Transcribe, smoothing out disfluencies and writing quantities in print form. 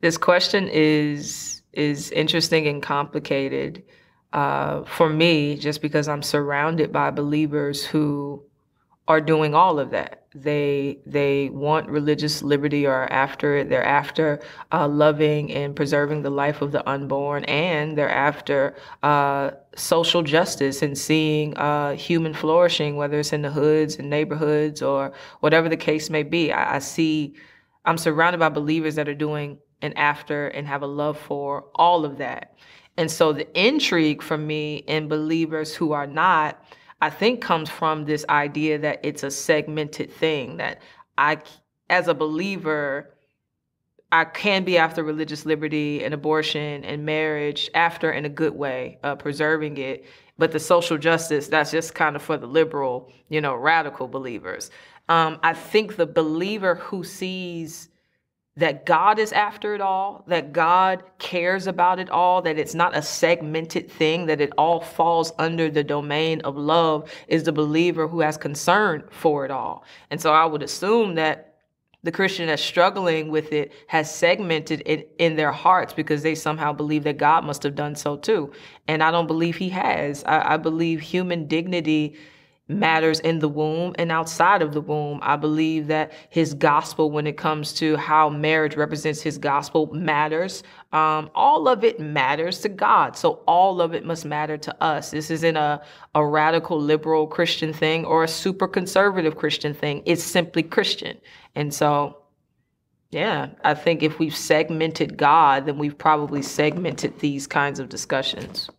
This question is interesting and complicated for me, just because I'm surrounded by believers who are doing all of that. They want religious liberty, or after it. They're after loving and preserving the life of the unborn, and they're after social justice and seeing human flourishing, whether it's in the hoods and neighborhoods or whatever the case may be. I'm surrounded by believers that are doing and after and have a love for all of that. And so the intrigue for me in believers who are not, I think, comes from this idea that it's a segmented thing, that I, as a believer, I can be after religious liberty and abortion and marriage after in a good way, preserving it. But the social justice, that's just kind of for the liberal, radical believers. I think the believer who sees that God is after it all, that God cares about it all, that it's not a segmented thing, that it all falls under the domain of love, is the believer who has concern for it all. And so I would assume that the Christian that's struggling with it has segmented it in their hearts because they somehow believe that God must have done so too. And I don't believe he has. I believe human dignity matters in the womb and outside of the womb. I believe that his gospel, when it comes to how marriage represents his gospel, matters. All of it matters to God. So all of it must matter to us. This isn't a radical liberal Christian thing or a super conservative Christian thing. It's simply Christian. And so, yeah, I think if we've segmented God, then we've probably segmented these kinds of discussions.